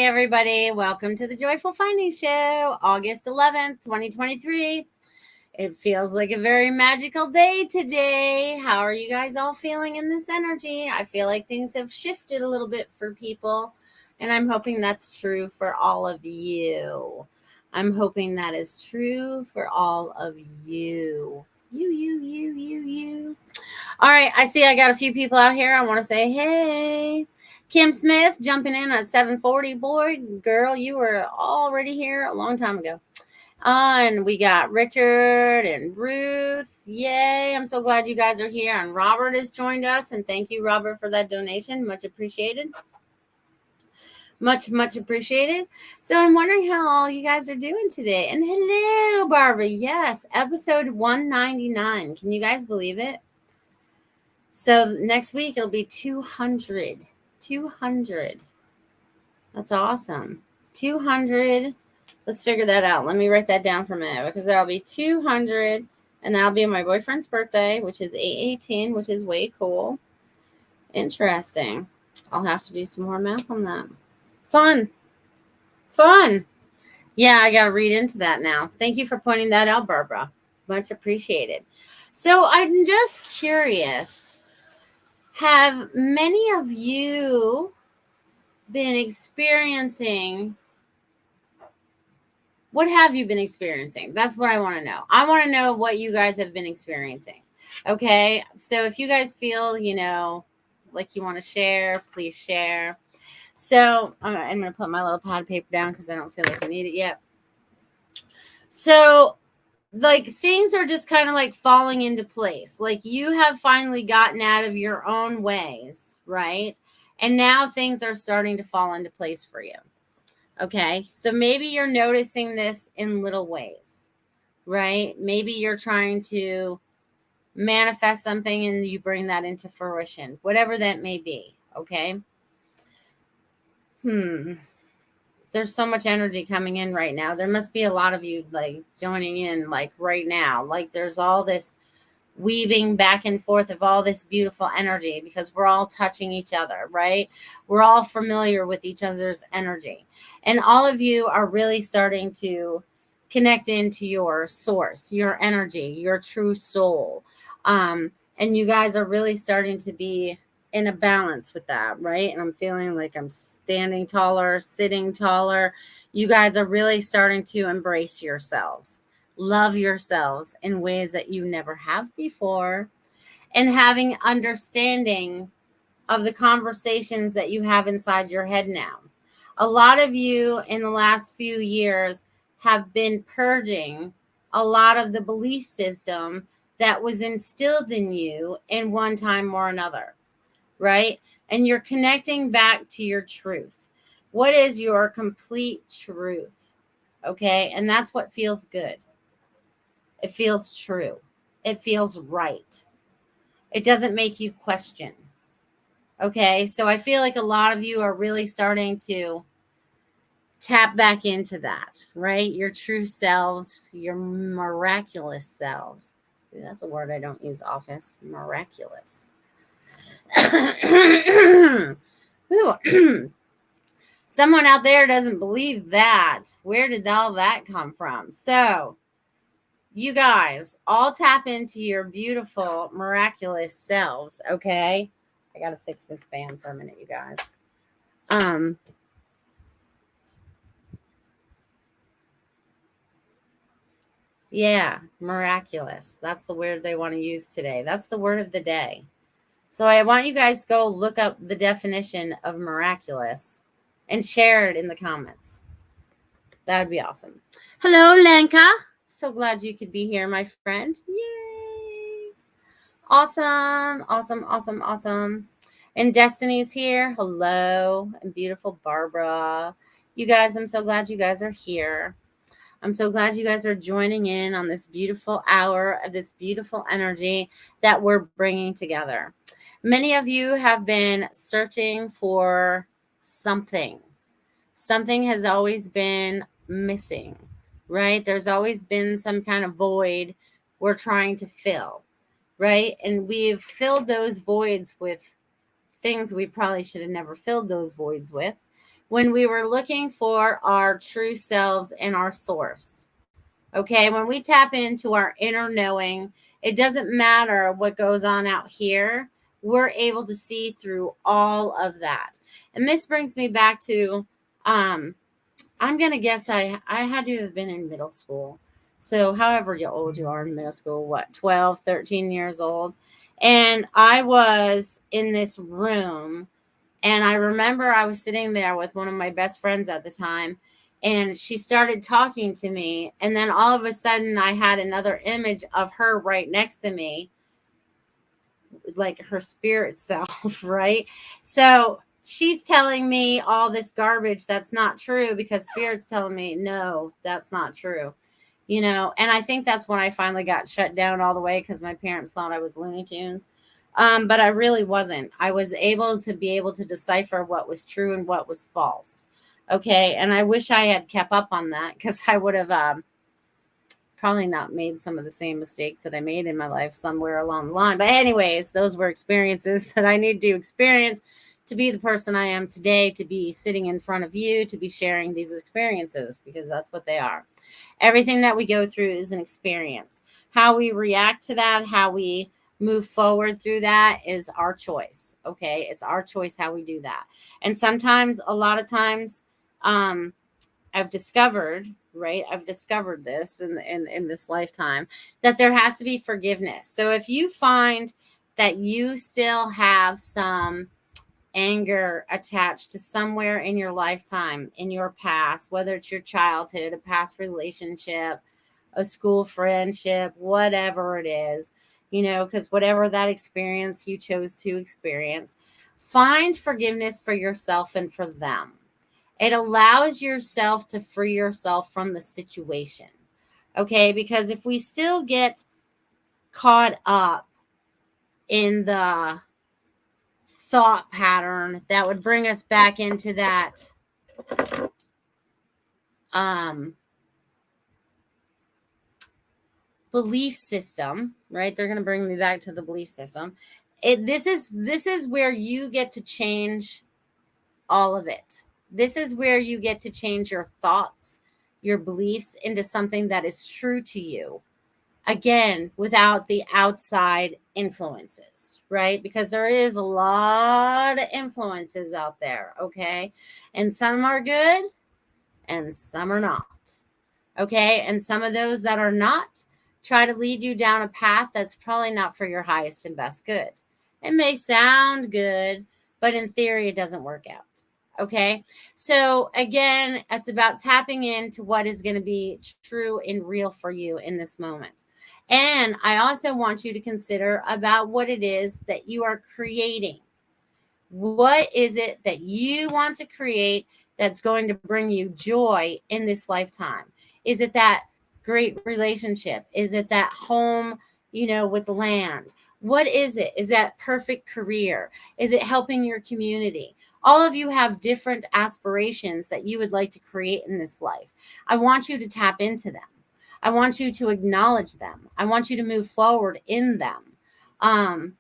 everybody. Welcome to the Joyful Finding Show, August 11th, 2023. It feels like a very magical day today. How are you guys all feeling in this energy? I feel like things have shifted a little bit for people, and I'm hoping that's true for all of you. I'm hoping that is true for all of you. You. All right, I see I got a few people out here. I want to say, hey. Kim Smith jumping in at 7:40. Boy, girl, you were already here a long time ago. And we got Richard and Ruth. Yay, I'm so glad you guys are here. And Robert has joined us. And thank you, Robert, for that donation. Much appreciated. Much appreciated. So I'm wondering how all you guys are doing today. And hello, Barbara. Yes, episode 199. Can you guys believe it? So next week it'll be 200. 200. That's awesome. 200. Let's figure that out. Let me write that down for a minute because that'll be 200. And that'll be my boyfriend's birthday, which is 8/18, which is way cool. Interesting. I'll have to do some more math on that. Fun. Yeah, I got to read into that now. Thank you for pointing that out, Barbara. Much appreciated. So I'm just curious. Have many of you been experiencing? What have you been experiencing? That's what I want to know. I want to know what you guys have been experiencing. Okay. So if you guys feel, like you want to share, please share. So I'm going to put my little pad of paper down because I don't feel like I need it yet. So like things are just kind of like falling into place. Like you have finally gotten out of your own ways, right? And now things are starting to fall into place for you. Okay. So maybe you're noticing this in little ways, right? Maybe you're trying to manifest something and you bring that into fruition, whatever that may be. Okay. There's so much energy coming in right now. There must be a lot of you like joining in like right now. Like there's all this weaving back and forth of all this beautiful energy because we're all touching each other, right? We're all familiar with each other's energy. And all of you are really starting to connect into your source, your energy, your true soul. And you guys are really starting to be in a balance with that, right? And I'm feeling like I'm standing taller, sitting taller. You guys are really starting to embrace yourselves, love yourselves in ways that you never have before, and having understanding of the conversations that you have inside your head now. A lot of you in the last few years have been purging a lot of the belief system that was instilled in you in one time or another. Right? And you're connecting back to your truth. What is your complete truth? Okay. And that's what feels good. It feels true. It feels right. It doesn't make you question. Okay. So I feel like a lot of you are really starting to tap back into that, right? Your true selves, your miraculous selves. That's a word I don't use often. Miraculous. Someone out there doesn't believe that. Where did all that come from? So you guys all tap into your beautiful, miraculous selves. Okay. I got to fix this fan for a minute, you guys. Yeah, miraculous. That's the word they want to use today. That's the word of the day. So I want you guys to go look up the definition of miraculous and share it in the comments. That would be awesome. Hello, Lenka. So glad you could be here, my friend. Yay. Awesome. And Destiny's here. Hello. And beautiful Barbara. You guys, I'm so glad you guys are here. I'm so glad you guys are joining in on this beautiful hour of this beautiful energy that we're bringing together. Many of you have been searching for something. Something has always been missing, right? There's always been some kind of void we're trying to fill, right? And we've filled those voids with things we probably should have never filled those voids with. when we were looking for our true selves and our source. Okay, when we tap into our inner knowing, it doesn't matter what goes on out here. We're able to see through all of that. And this brings me back to, I'm going to guess I had to have been in middle school. So however old you are in middle school, what, 12, 13 years old. And I was in this room, and I remember I was sitting there with one of my best friends at the time, and she started talking to me. And then all of a sudden I had another image of her right next to me, like her spirit self, right? So she's telling me all this garbage that's not true because spirit's telling me, no, that's not true. And I think that's when I finally got shut down all the way because my parents thought I was Looney Tunes. But I really wasn't. I was able to decipher what was true and what was false. Okay. And I wish I had kept up on that because I would have probably not made some of the same mistakes that I made in my life somewhere along the line. But anyways, those were experiences that I need to experience to be the person I am today, to be sitting in front of you, to be sharing these experiences, because that's what they are. Everything that we go through is an experience. How we react to that, how we move forward through that is our choice. Okay. It's our choice how we do that. And sometimes, a lot of times, I've discovered, right? I've discovered this in this lifetime, that there has to be forgiveness. So if you find that you still have some anger attached to somewhere in your lifetime, in your past, whether it's your childhood, a past relationship, a school friendship, whatever it is, because whatever that experience you chose to experience, find forgiveness for yourself and for them. It allows yourself to free yourself from the situation. Okay. Because if we still get caught up in the thought pattern that would bring us back into that belief system, right? They're going to bring me back to the belief system. This is where you get to change all of it. This is where you get to change your thoughts, your beliefs into something that is true to you. Again, without the outside influences, right? Because there is a lot of influences out there, okay? And some are good and some are not, okay? And some of those that are not try to lead you down a path that's probably not for your highest and best good. It may sound good, but in theory, it doesn't work out. Okay. So again, it's about tapping into what is going to be true and real for you in this moment. And I also want you to consider about what it is that you are creating. What is it that you want to create that's going to bring you joy in this lifetime? Is it that great relationship? Is it that home, with land? What is it? Is that perfect career? Is it helping your community? All of you have different aspirations that you would like to create in this life. I want you to tap into them. I want you to acknowledge them. I want you to move forward in them.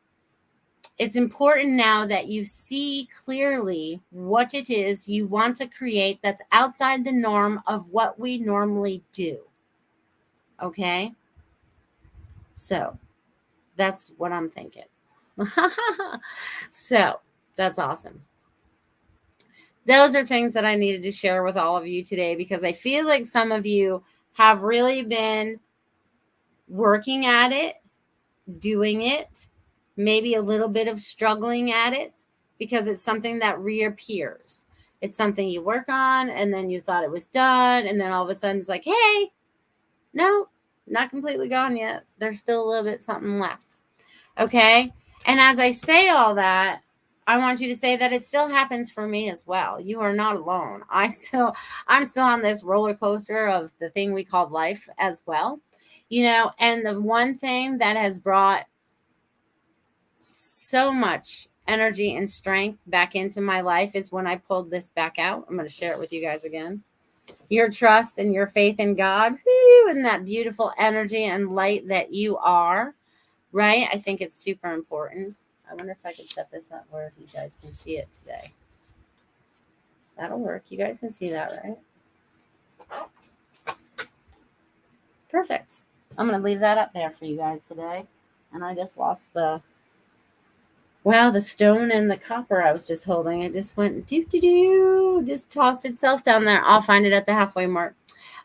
It's important now that you see clearly what it is you want to create that's outside the norm of what we normally do. Okay? So that's what I'm thinking. So that's awesome. Those are things that I needed to share with all of you today, because I feel like some of you have really been working at it, doing it, maybe a little bit of struggling at it, because it's something that reappears. It's something you work on and then you thought it was done. And then all of a sudden it's like, hey, no, not completely gone yet. There's still a little bit something left. Okay. And as I say all that, I want you to say that it still happens for me as well. You are not alone. I'm still on this roller coaster of the thing we call life as well. And the one thing that has brought so much energy and strength back into my life is when I pulled this back out. I'm going to share it with you guys again. Your trust and your faith in God, and that beautiful energy and light that you are, right? I think it's super important. I wonder if I could set this up where you guys can see it today. That'll work. You guys can see that, right? Perfect. I'm going to leave that up there for you guys today. And I just lost the stone and the copper I was just holding. It just went doo-doo-doo, just tossed itself down there. I'll find it at the halfway mark.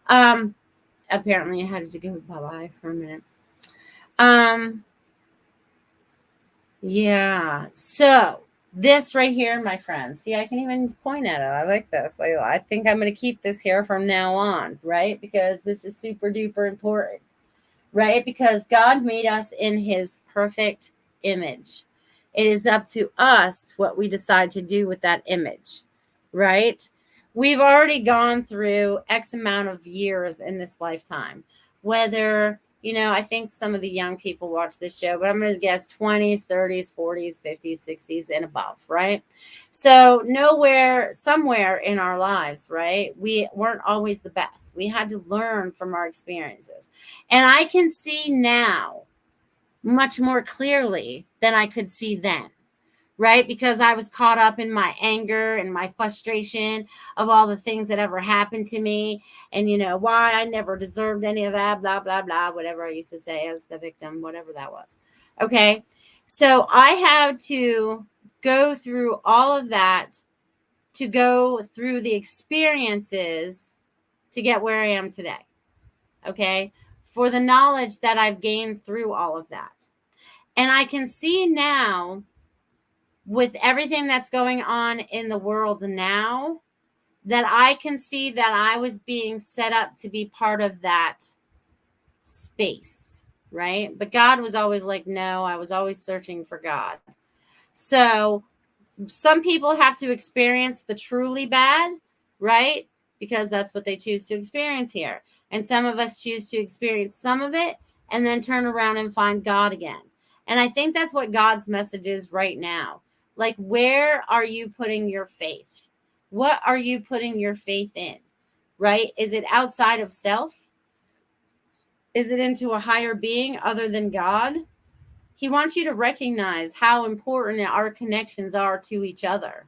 Apparently I had to go bye-bye for a minute. Yeah. So this right here, my friends, see, I can even point at it. I like this. I think I'm going to keep this here from now on, right? Because this is super duper important, right? Because God made us in his perfect image. It is up to us what we decide to do with that image, right? We've already gone through X amount of years in this lifetime, whether, I think some of the young people watch this show, but I'm going to guess 20s, 30s, 40s, 50s, 60s, and above, right? So somewhere in our lives, right, we weren't always the best. We had to learn from our experiences. And I can see now much more clearly than I could see then, right? Because I was caught up in my anger and my frustration of all the things that ever happened to me, and why I never deserved any of that, blah, blah, blah, whatever I used to say as the victim, whatever that was. Okay. So I had to go through all of that, to go through the experiences to get where I am today. Okay. For the knowledge that I've gained through all of that. And I can see now, with everything that's going on in the world now, that I can see that I was being set up to be part of that space, right? But God was always like, no, I was always searching for God. So some people have to experience the truly bad, right? Because that's what they choose to experience here. And some of us choose to experience some of it and then turn around and find God again. And I think that's what God's message is right now. Like, where are you putting your faith? What are you putting your faith in, right? Is it outside of self? Is it into a higher being other than God? He wants you to recognize how important our connections are to each other,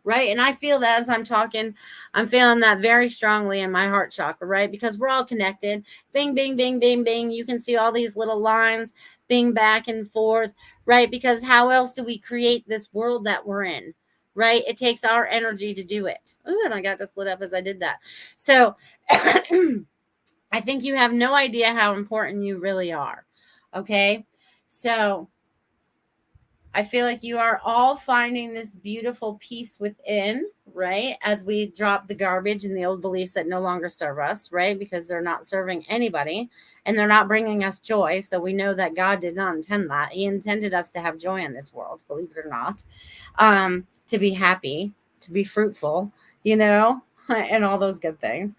right? And I feel that as I'm talking, I'm feeling that very strongly in my heart chakra, right? Because we're all connected. Bing, bing, bing, bing, bing. You can see all these little lines bing back and forth, right? Because how else do we create this world that we're in, right? It takes our energy to do it. Ooh, and I got this lit up as I did that. So I think you have no idea how important you really are, okay? So I feel like you are all finding this beautiful peace within, right? As we drop the garbage and the old beliefs that no longer serve us, right? Because they're not serving anybody and they're not bringing us joy. So we know that God did not intend that. He intended us to have joy in this world, believe it or not, to be happy, to be fruitful, and all those good things.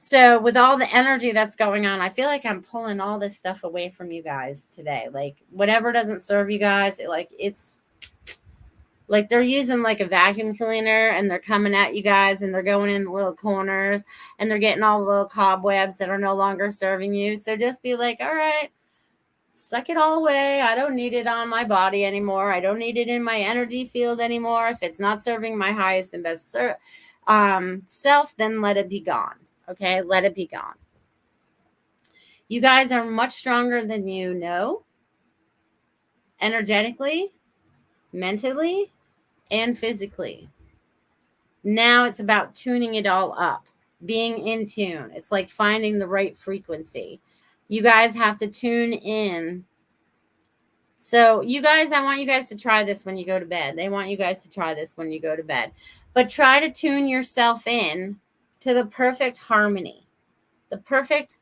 So with all the energy that's going on, I feel like I'm pulling all this stuff away from you guys today. Like, whatever doesn't serve you guys, it's like they're using like a vacuum cleaner and they're coming at you guys and they're going in the little corners and they're getting all the little cobwebs that are no longer serving you. So just be like, all right, suck it all away. I don't need it on my body anymore. I don't need it in my energy field anymore. If it's not serving my highest and best self, then let it be gone. Okay, let it be gone. You guys are much stronger than you know, energetically, mentally, and physically. Now it's about tuning it all up, being in tune. It's like finding the right frequency. You guys have to tune in. So you guys, I want you guys to try this when you go to bed. They want you guys to try this when you go to bed. But try to tune yourself in to the perfect harmony. The perfect,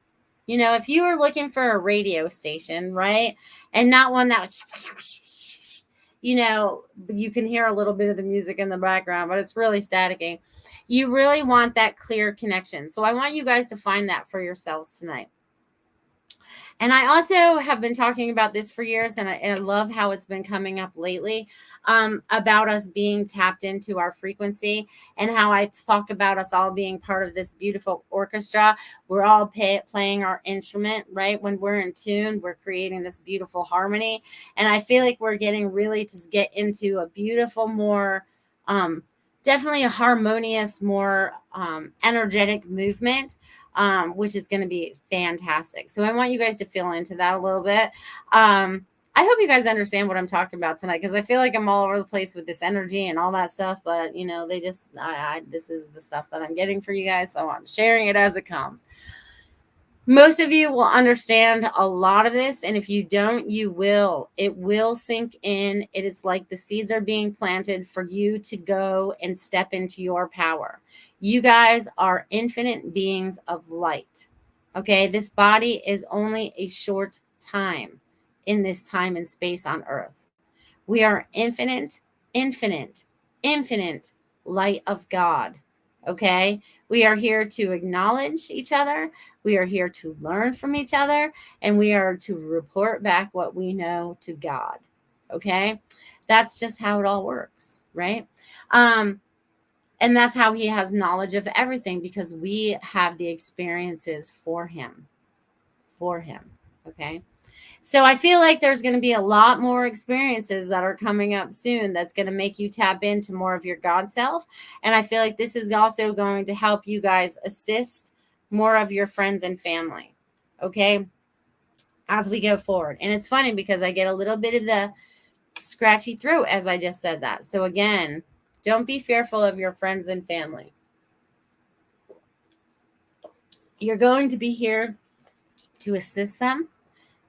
if you were looking for a radio station, right? And not one that, you can hear a little bit of the music in the background, but it's really staticky. You really want that clear connection. So I want you guys to find that for yourselves tonight. And I also have been talking about this for years, and I love how it's been coming up lately, about us being tapped into our frequency, and how I talk about us all being part of this beautiful orchestra. We're all playing our instrument, right? When we're in tune, we're creating this beautiful harmony. And I feel like we're getting really to get into a beautiful, more definitely a harmonious, more energetic movement, which is going to be fantastic. So I want you guys to feel into that a little bit. I hope you guys understand what I'm talking about tonight, because I feel like I'm all over the place with this energy and all that stuff. But you know, this is the stuff that I'm getting for you guys, so I'm sharing it as it comes. Most of you will understand a lot of this, and if you don't, you will. It will sink in. It is like the seeds are being planted for you to go and step into your power. You guys are infinite beings of light. Okay, this body is only a short time in this time and space on earth. We are infinite, infinite, infinite light of God. Okay? We are here to acknowledge each other. We are here to learn from each other. And we are to report back what we know to God. Okay? That's just how it all works, right? And that's how he has knowledge of everything, because we have the experiences for him. For him. Okay? So I feel like there's going to be a lot more experiences that are coming up soon that's going to make you tap into more of your God self. And I feel like this is also going to help you guys assist more of your friends and family. Okay, as we go forward. And it's funny because I get a little bit of the scratchy throat as I just said that. So again, don't be fearful of your friends and family. You're going to be here to assist them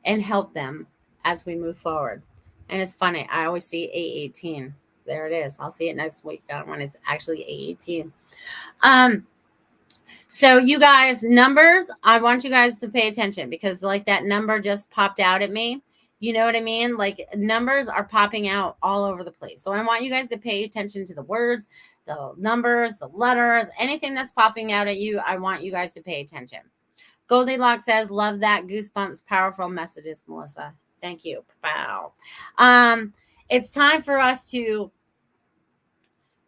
and help them as we move forward. And it's funny, I always see A18. There it is. I'll see it next week when it's actually A18. So you guys, numbers, I want you guys to pay attention, because like that number just popped out at me. You know what I mean? Like numbers are popping out all over the place. So I want you guys to pay attention to the words, the numbers, the letters, anything that's popping out at you. I want you guys to pay attention. Goldylocks says, love that. Goosebumps, powerful messages, Melissa. Thank you. Wow. It's time for us to,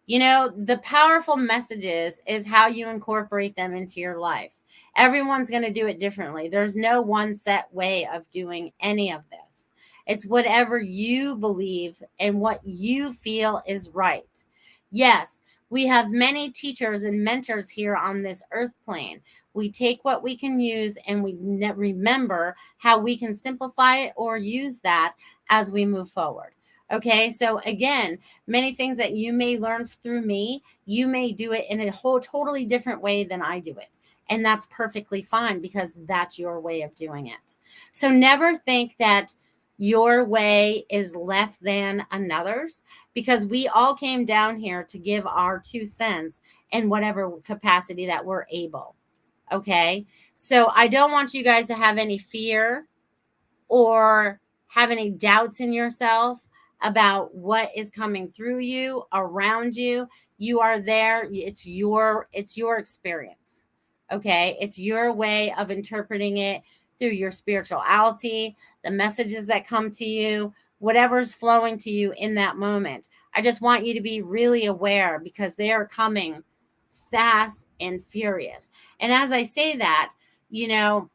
you know, the powerful messages is how you incorporate them into your life. Everyone's going to do it differently. There's no one set way of doing any of this. It's whatever you believe and what you feel is right. Yes, we have many teachers and mentors here on this earth plane. We take what we can use and we remember how we can simplify it or use that as we move forward. Okay, so again, many things that you may learn through me, you may do it in a whole totally different way than I do it. And that's perfectly fine, because that's your way of doing it. So never think that your way is less than another's, because we all came down here to give our 2 cents in whatever capacity that we're able. Okay, so I don't want you guys to have any fear or have any doubts in yourself about what is coming through you, around you. You are there. It's your experience. Okay, it's your way of interpreting it through your spirituality, the messages that come to you, whatever's flowing to you in that moment. I just want you to be really aware, because they are coming fast and furious. And as I say that, you know,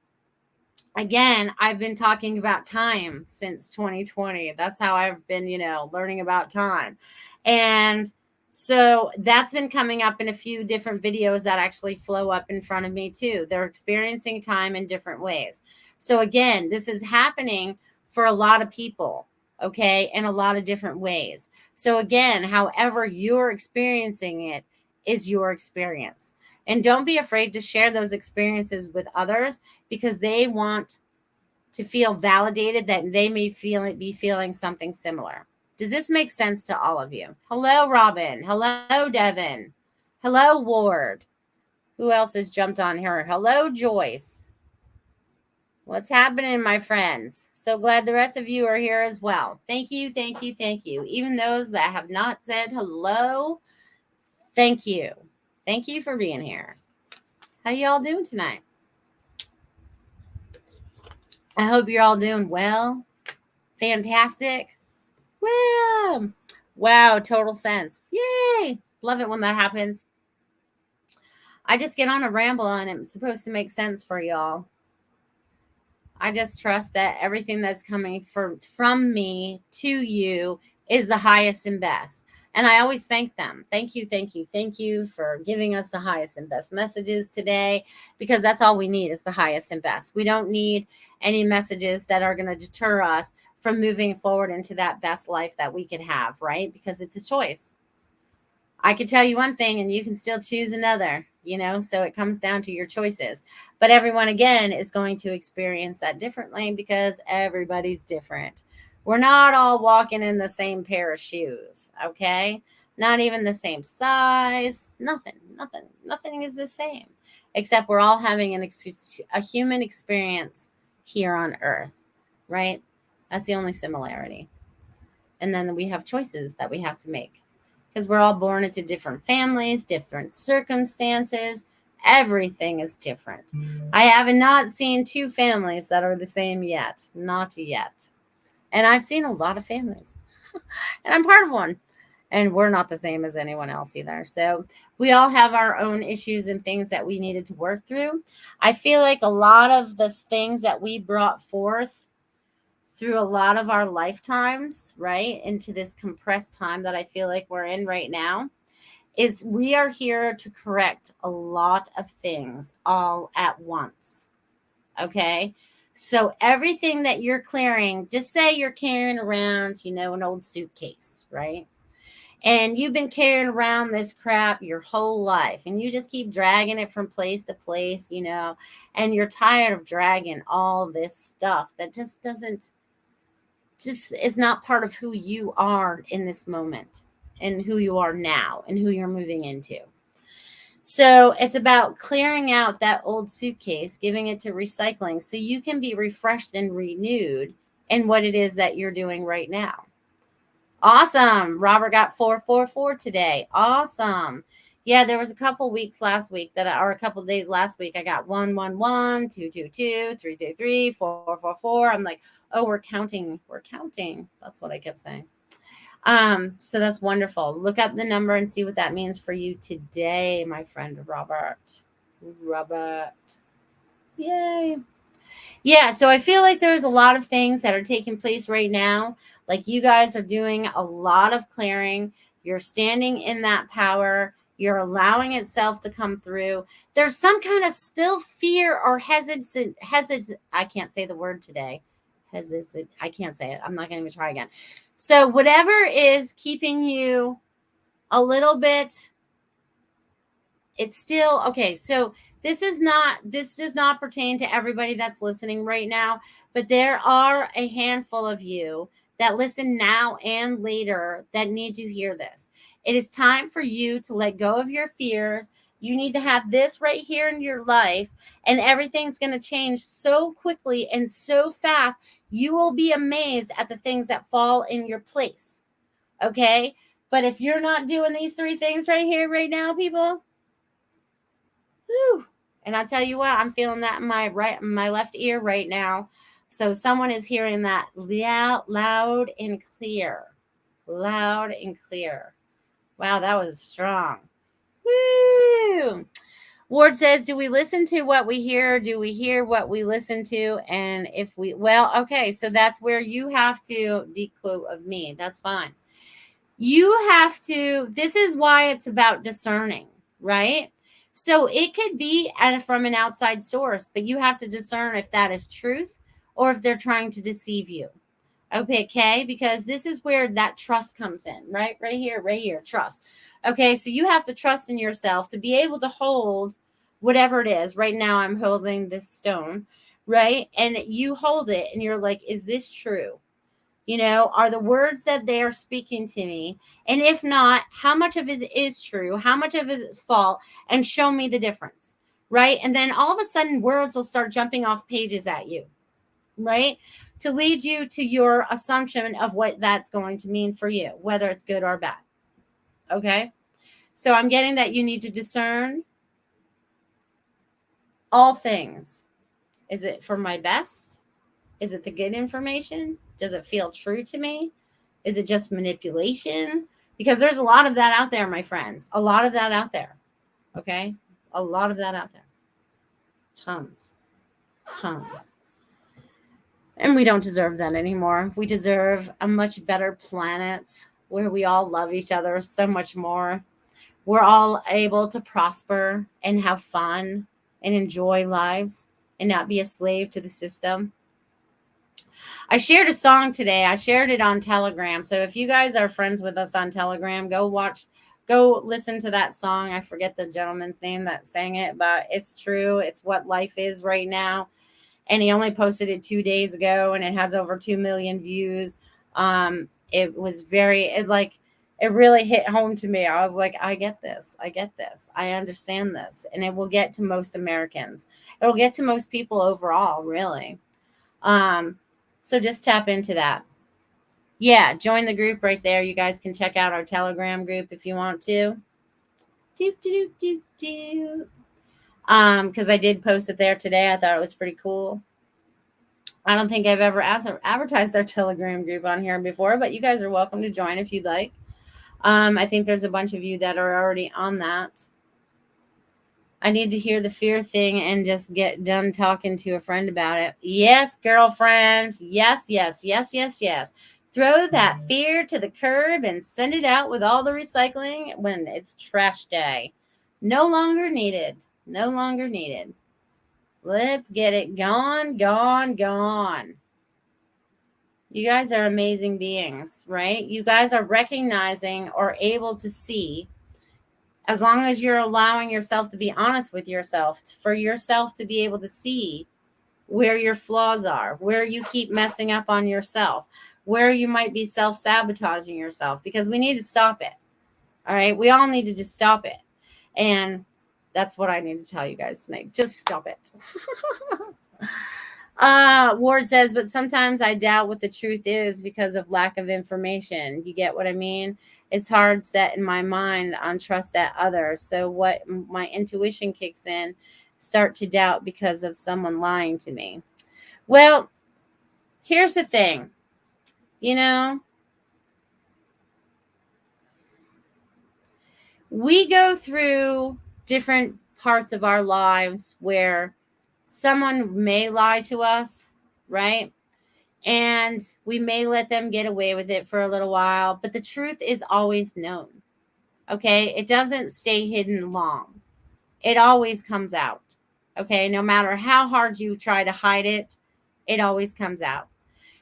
again, I've been talking about time since 2020. That's how I've been, you know, learning about time. And so that's been coming up in a few different videos that actually flow up in front of me too. They're experiencing time in different ways. So again, this is happening for a lot of people, okay, in a lot of different ways. So again, however you're experiencing it is your experience. And don't be afraid to share those experiences with others, because they want to feel validated that they may be feeling something similar. Does this make sense to all of you? Hello, Robin. Hello, Devin. Hello, Ward. Who else has jumped on here? Hello, Joyce. What's happening, my friends? So glad the rest of you are here as well. Thank you, thank you, thank you. Even those that have not said hello, thank you. Thank you for being here. How y'all doing tonight? I hope you're all doing well. Fantastic. Wow. Wow, total sense. Yay. Love it when that happens. I just get on a ramble and it's supposed to make sense for y'all. I just trust that everything that's coming from me to you is the highest and best. And I always thank them. Thank you, thank you, thank you for giving us the highest and best messages today, because that's all we need is the highest and best. We don't need any messages that are going to deter us from moving forward into that best life that we could have, right? Because it's a choice. I could tell you one thing and you can still choose another, so it comes down to your choices. But everyone, again, is going to experience that differently because everybody's different. We're not all walking in the same pair of shoes, okay? Not even the same size. Nothing is the same, except we're all having a human experience here on Earth, right? That's the only similarity. And then we have choices that we have to make, because we're all born into different families, different circumstances. Everything is different. I have not seen two families that are the same yet. Not yet. And I've seen a lot of families. And I'm part of one. And we're not the same as anyone else either. So we all have our own issues and things that we needed to work through. I feel like a lot of the things that we brought forth through a lot of our lifetimes, right, into this compressed time that I feel like we're in right now, is we are here to correct a lot of things all at once. Okay. So everything that you're clearing, just say you're carrying around, an old suitcase, right? And you've been carrying around this crap your whole life, and you just keep dragging it from place to place, and you're tired of dragging all this stuff that just is not part of who you are in this moment and who you are now and who you're moving into. So it's about clearing out that old suitcase, giving it to recycling so you can be refreshed and renewed in what it is that you're doing right now. Awesome. Robert got 444 today. Awesome. Yeah, there was a couple weeks last week or a couple days last week. I got 111, 222, 333, 444. I'm like, oh, we're counting. We're counting. That's what I kept saying. So that's wonderful. Look up the number and see what that means for you today, my friend Robert. Yay. Yeah, so I feel like there's a lot of things that are taking place right now. Like you guys are doing a lot of clearing. You're standing in that power. You're allowing itself to come through. There's some kind of still fear or hesitant. I can't say the word today. Hesitant. I can't say it. I'm not going to even try again. So whatever is keeping you a little bit, it's still okay. So this does not pertain to everybody that's listening right now, but there are a handful of you that listen now and later that need to hear this. It is time for you to let go of your fears. You need to have this right here in your life, and everything's going to change so quickly and so fast. You will be amazed at the things that fall in your place. Okay? But if you're not doing these three things right here, right now, people, whew. And I tell you what, I'm feeling that in my left ear right now. So someone is hearing that loud and clear. Loud and clear. Wow, that was strong. Woo! Ward says, do we listen to what we hear? Do we hear what we listen to? And okay, so that's where you have to dequote of me. That's fine. You have to, this is why it's about discerning, right? So it could be from an outside source, but you have to discern if that is truth or if they're trying to deceive you. Okay, because this is where that trust comes in, right? Right here, trust. Okay, so you have to trust in yourself to be able to hold whatever it is. Right now, I'm holding this stone, right? And you hold it and you're like, is this true? Are the words that they are speaking to me? And if not, how much of it is true? How much of it is false? And show me the difference, right? And then all of a sudden, words will start jumping off pages at you, right? To lead you to your assumption of what that's going to mean for you, whether it's good or bad. Okay? So I'm getting that you need to discern all things. Is it for my best? Is it the good information? Does it feel true to me? Is it just manipulation? Because there's a lot of that out there, my friends. A lot of that out there. Okay? A lot of that out there. Tons. And we don't deserve that anymore. We deserve a much better planet. where we all love each other so much more. We're all able to prosper and have fun and enjoy lives and not be a slave to the system. I shared a song today. I shared it on Telegram. So if you guys are friends with us on Telegram, go listen to that song. I forget the gentleman's name that sang it, but it's true. It's what life is right now. And he only posted it 2 days ago, and it has over 2 million views. It was it really hit home to me. I was like, I get this. I get this. I understand this. And it will get to most Americans. It'll get to most people overall, really. Um, so just tap into that. Yeah, join the group right there. You guys can check out our Telegram group if you want to. Do, do, do, do, do. Because I did post it there today. I thought it was pretty cool. I don't think I've ever advertised our Telegram group on here before, but you guys are welcome to join if you'd like. I think there's a bunch of you that are already on that. I need to hear the fear thing and just get done talking to a friend about it. Yes, girlfriend. Yes, yes, yes, yes, yes. Throw that fear to the curb and send it out with all the recycling when it's trash day. No longer needed. No longer needed. Let's get it gone, gone, gone. You guys are amazing beings, right? You guys are recognizing or able to see, as long as you're allowing yourself to be honest with yourself, for yourself to be able to see where your flaws are, where you keep messing up on yourself, where you might be self-sabotaging yourself, because we need to stop it. All right? We all need to just stop it. And that's what I need to tell you guys tonight. Just stop it. Ward says, but sometimes I doubt what the truth is because of lack of information. You get what I mean? It's hard set in my mind on trust at others. So what my intuition kicks in, start to doubt because of someone lying to me. Well, here's the thing. We go through different parts of our lives where someone may lie to us, right? And we may let them get away with it for a little while, but the truth is always known. Okay? It doesn't stay hidden long. It always comes out. Okay? No matter how hard you try to hide it, it always comes out.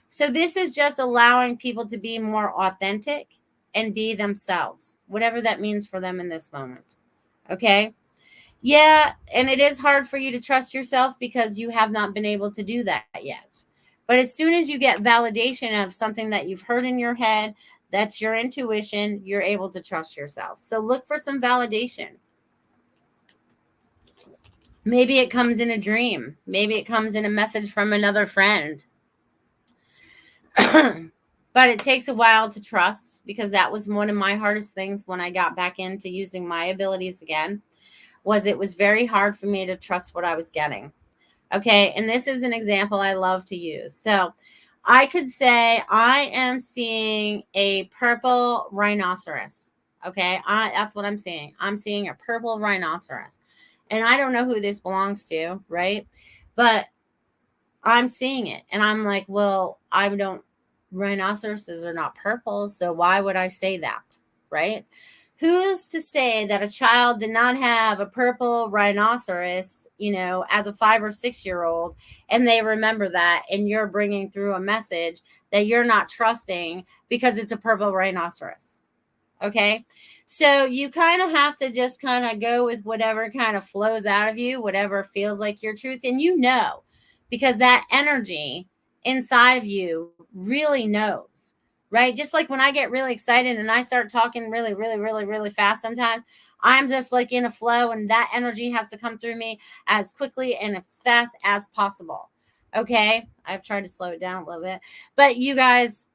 So this is just allowing people to be more authentic and be themselves, whatever that means for them in this moment. Okay? Yeah, and it is hard for you to trust yourself because you have not been able to do that yet. But as soon as you get validation of something that you've heard in your head, that's your intuition, you're able to trust yourself. So look for some validation. Maybe it comes in a dream. Maybe it comes in a message from another friend. But it takes a while to trust, because that was one of my hardest things when I got back into using my abilities again. It was very hard for me to trust what I was getting. Okay. And this is an example I love to use. So I could say I am seeing a purple rhinoceros. Okay. That's what I'm seeing. I'm seeing a purple rhinoceros. And I don't know who this belongs to, right? But I'm seeing it. And I'm like, well, rhinoceroses are not purple. So why would I say that? Right? Who's to say that a child did not have a purple rhinoceros, as a 5 or 6 year old, and they remember that, and you're bringing through a message that you're not trusting because it's a purple rhinoceros. Okay. So you kind of have to just kind of go with whatever kind of flows out of you, whatever feels like your truth. And because that energy inside of you really knows. Right? Just like when I get really excited and I start talking really, really, really, really fast, sometimes I'm just like in a flow, and that energy has to come through me as quickly and as fast as possible. Okay? I've tried to slow it down a little bit. But you guys,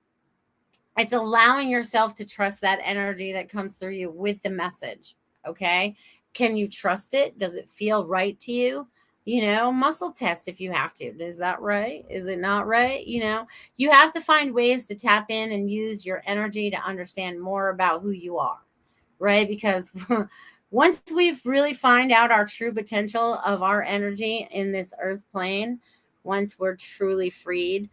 it's allowing yourself to trust that energy that comes through you with the message. Okay? Can you trust it? Does it feel right to you? Muscle test if you have to. Is that right? Is it not right? You have to find ways to tap in and use your energy to understand more about who you are, right? Because once we've really find out our true potential of our energy in this earth plane, once we're truly freed,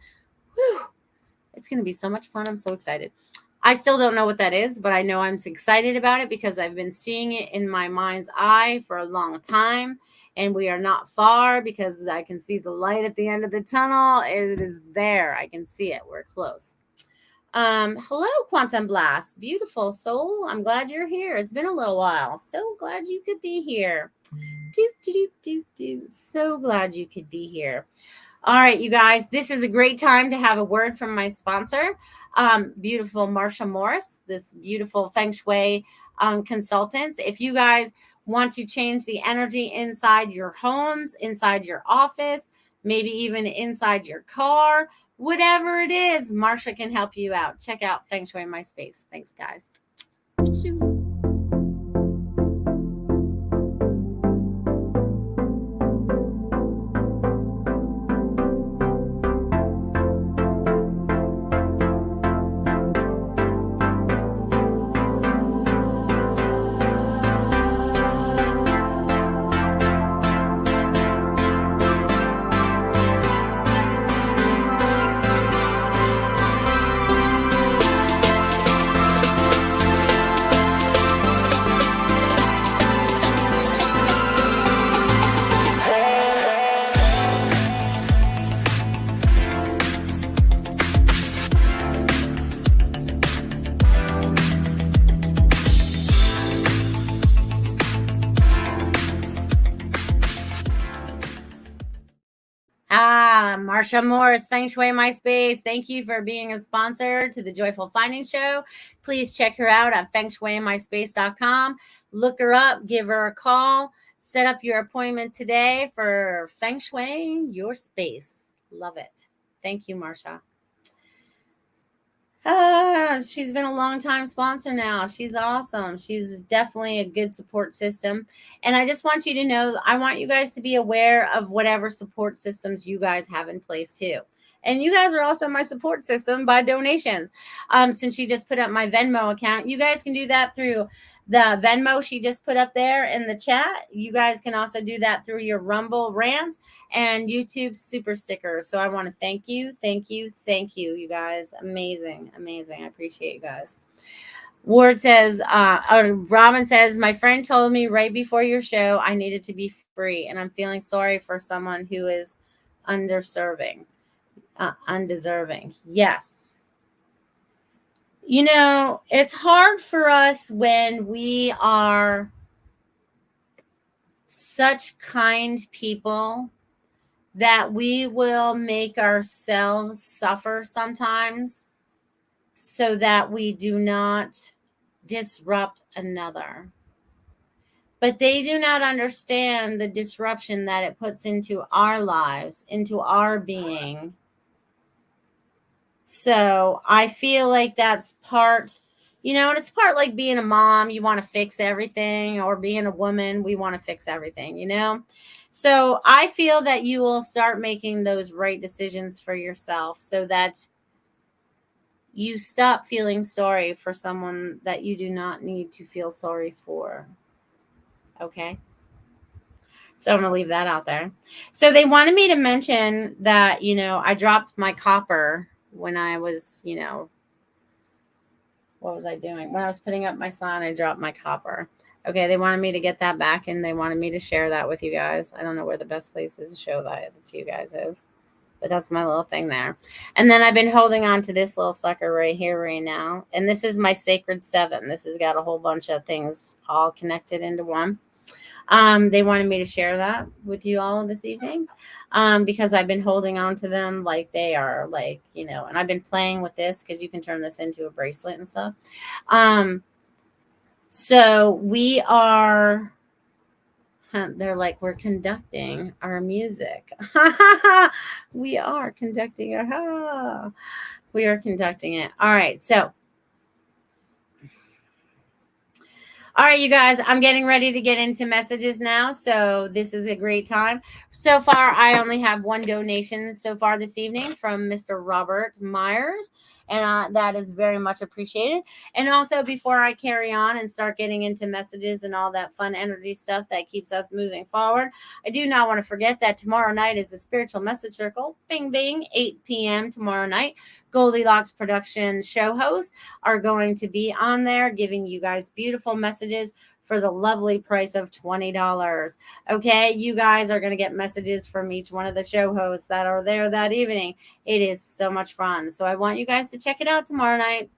it's going to be so much fun. I'm so excited. I still don't know what that is, but I know I'm excited about it because I've been seeing it in my mind's eye for a long time. And we are not far because I can see the light at the end of the tunnel. It is there. I can see it. We're close. Hello, Quantum Blast. Beautiful soul. I'm glad you're here. It's been a little while. So glad you could be here. So glad you could be here. All right, you guys, this is a great time to have a word from my sponsor, beautiful Marsha Morris, this beautiful Feng Shui consultant. If you guys want to change the energy inside your homes, inside your office, maybe even inside your car, whatever it is, Marsha can help you out. Check out Feng Shui My Space. Thanks, guys. Marsha Morris, Feng Shui My Space. Thank you for being a sponsor to the Joyful Finding Show. Please check her out at fengshuimyspace.com. Look her up, give her a call, set up your appointment today for Feng Shui your space. Love it. Thank you, Marsha. She's been a long time sponsor now. She's awesome. She's definitely a good support system. And I just want you to know, I want you guys to be aware of whatever support systems you guys have in place too. And you guys are also my support system by donations. Since you just put up my Venmo account, you guys can do that through the Venmo she just put up there in the chat. You guys can also do that through your Rumble rants and YouTube super stickers. So I want to thank you, you guys. Amazing. I appreciate you guys. Ward says, Robin says, my friend told me right before your show I needed to be free, and I'm feeling sorry for someone who is undeserving. Yes. You know, it's hard for us when we are such kind people that we will make ourselves suffer sometimes so that we do not disrupt another. But they do not understand the disruption that it puts into our lives, into our being. So I feel like that's part, you know, and it's part like being a mom, you want to fix everything, or being a woman, we want to fix everything, you know? So I feel that you will start making those right decisions for yourself so that you stop feeling sorry for someone that you do not need to feel sorry for. Okay? So I'm going to leave that out there. So they wanted me to mention that, you know, I dropped my copper when I was, you know, what was I doing? When I was putting up my sign, I dropped my copper. Okay, they wanted me to get that back, and they wanted me to share that with you guys. I don't know where the best place is to show that to you guys is, but that's my little thing there. And then I've been holding on to this little sucker right here right now, and this is my Sacred 7. This has got a whole bunch of things all connected into one. They wanted me to share that with you all this evening because I've been holding on to them like they are, like, you know, and I've been playing with this because you can turn this into a bracelet and stuff. So we are, they're like, we're conducting our music. We are conducting it. All right. So, all right, you guys, I'm getting ready to get into messages now. So this is a great time. So far, I only have one donation so far this evening from Mr. Robert Myers. And that is very much appreciated. And also, before I carry on and start getting into messages and all that fun energy stuff that keeps us moving forward, I do not want to forget that tomorrow night is the Spiritual Message Circle. Bing, bing, 8 p.m. tomorrow night. Goldylocks Productions show hosts are going to be on there giving you guys beautiful messages for the lovely price of $20. Okay, you guys are going to get messages from each one of the show hosts that are there that evening. It is so much fun. So I want you guys to check it out tomorrow night.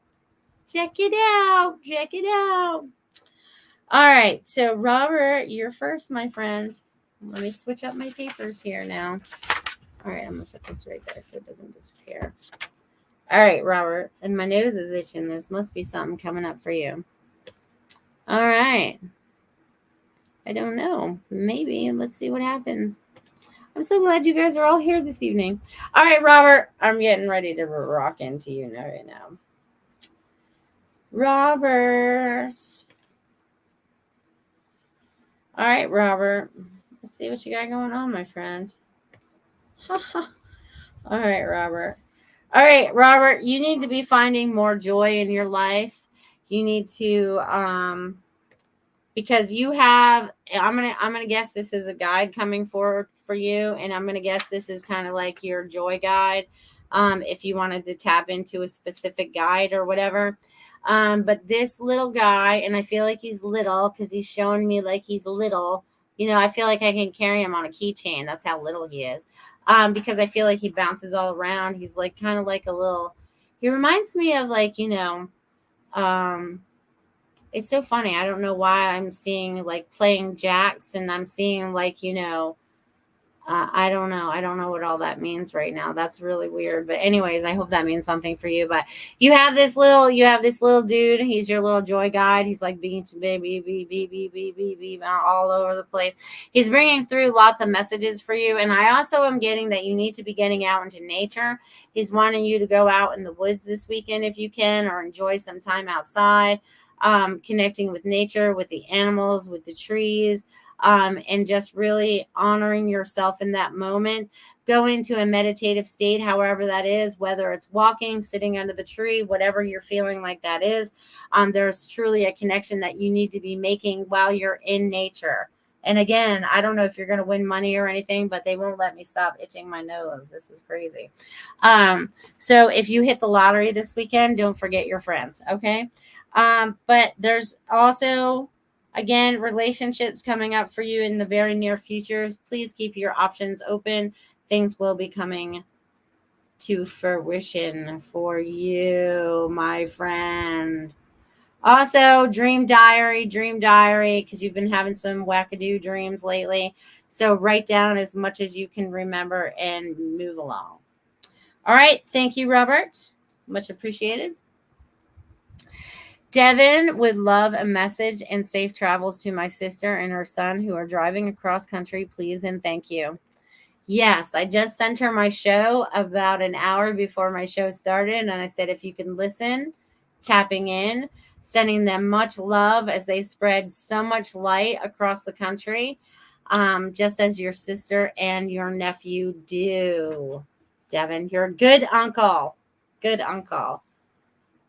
Check it out. Check it out. All right. So, Robert, you're first, my friend. Let me switch up my papers here now. All right. I'm going to put this right there so it doesn't disappear. All right, Robert. And my nose is itching. There must be something coming up for you. All right. I don't know. Maybe. Let's see what happens. I'm so glad you guys are all here this evening. All right, Robert. I'm getting ready to rock into you right now. Robert. All right, Robert. Let's see what you got going on, my friend. All right, Robert. All right, Robert, you need to be finding more joy in your life. You need to because you have, I'm gonna guess this is a guide coming forward for you, and I'm gonna guess this is kind of like your joy guide. If you wanted to tap into a specific guide or whatever. But this little guy, and I feel like he's little because he's showing me like he's little. I feel like I can carry him on a keychain. That's how little he is. Because I feel like he bounces all around. He's like kind of like a little, he reminds me of like, it's so funny. I don't know why I'm seeing like playing jacks, and I'm seeing like, I don't know. I don't know what all that means right now. That's really weird. But anyways, I hope that means something for you. But you have this little dude. He's your little joy guide. He's like being all over the place. He's bringing through lots of messages for you. And I also am getting that you need to be getting out into nature. He's wanting you to go out in the woods this weekend if you can, or enjoy some time outside, connecting with nature, with the animals, with the trees. And just really honoring yourself in that moment. Go into a meditative state, however that is, whether it's walking, sitting under the tree, whatever you're feeling like that is. There's truly a connection that you need to be making while you're in nature. And again, I don't know if you're going to win money or anything, but they won't let me stop itching my nose. This is crazy. So if you hit the lottery this weekend, don't forget your friends. Okay. But there's also, again, relationships coming up for you in the very near future. Please keep your options open. Things will be coming to fruition for you, my friend. Also, dream diary, because you've been having some wackadoo dreams lately. So write down as much as you can remember and move along. All right. Thank you, Robert. Much appreciated. Devin would love a message and safe travels to my sister and her son who are driving across country, please and thank you. Yes, I just sent her my show about an hour before my show started, and I said if you can listen, tapping in, sending them much love as they spread so much light across the country, just as your sister and your nephew do. Devin, you're a good uncle. Good uncle.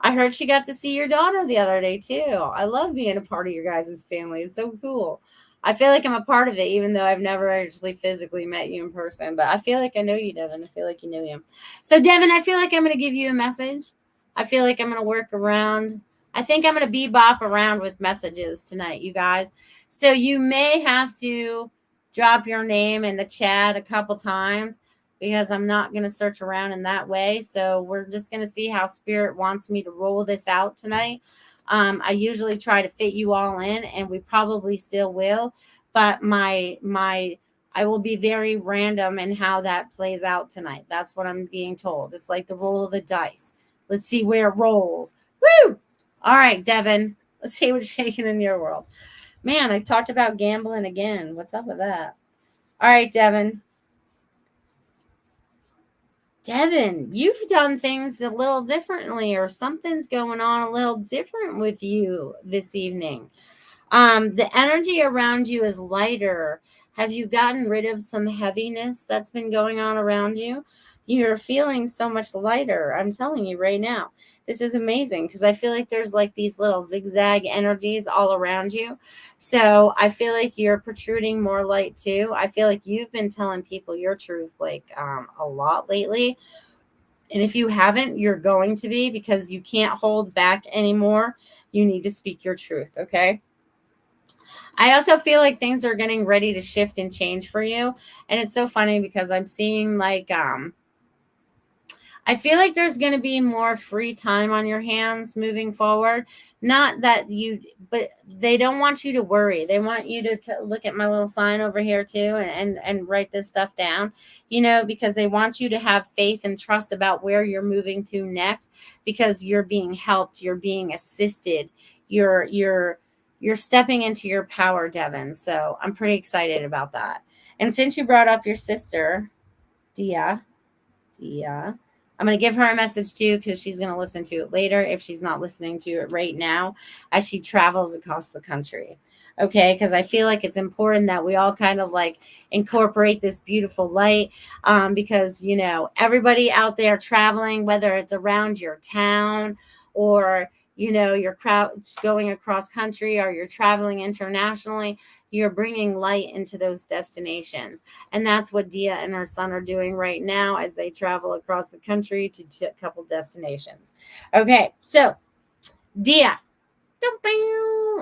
I heard she got to see your daughter the other day, too. I love being a part of your guys' family. It's so cool. I feel like I'm a part of it, even though I've never actually physically met you in person. But I feel like I know you, Devin. I feel like you know him. So, Devin, I feel like I'm going to give you a message. I feel like I'm going to work around. I think I'm going to bebop around with messages tonight, you guys. So you may have to drop your name in the chat a couple times, because I'm not going to search around in that way. So we're just going to see how Spirit wants me to roll this out tonight. I usually try to fit you all in, and we probably still will. But I will be very random in how that plays out tonight. That's what I'm being told. It's like the roll of the dice. Let's see where it rolls. Woo! All right, Devin. Let's see what's shaking in your world. Man, I talked about gambling again. What's up with that? All right, Devin. Devin, you've done things a little differently, or something's going on a little different with you this evening. The energy around you is lighter. Have you gotten rid of some heaviness that's been going on around you? You're feeling so much lighter. I'm telling you right now. This is amazing because I feel like there's like these little zigzag energies all around you. So I feel like you're protruding more light too. I feel like you've been telling people your truth like a lot lately. And if you haven't, you're going to be, because you can't hold back anymore. You need to speak your truth, okay? I also feel like things are getting ready to shift and change for you. And it's so funny because I'm seeing like I feel like there's going to be more free time on your hands moving forward. Not that you, but they don't want you to worry. They want you to look at my little sign over here too, and write this stuff down, because they want you to have faith and trust about where you're moving to next, because you're being helped, you're being assisted, you're stepping into your power, Devin. So I'm pretty excited about that. And since you brought up your sister, Dia, Dia. I'm going to give her a message too, because she's going to listen to it later if she's not listening to it right now as she travels across the country. Okay, because I feel like it's important that we all kind of like incorporate this beautiful light, because, everybody out there traveling, whether it's around your town or, you're going across country or you're traveling internationally, you're bringing light into those destinations. And that's what Dia and her son are doing right now as they travel across the country to a couple destinations. Okay, so Dia.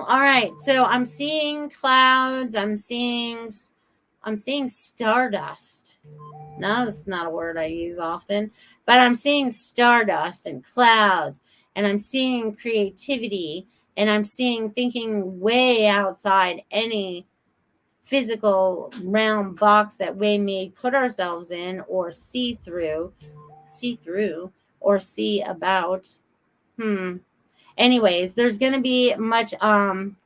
All right, so I'm seeing clouds. I'm seeing stardust. No, that's not a word I use often, but I'm seeing stardust and clouds, and I'm seeing creativity, and I'm seeing thinking way outside any physical round box that we may put ourselves in or see through or see about. Anyways, there's going to be much um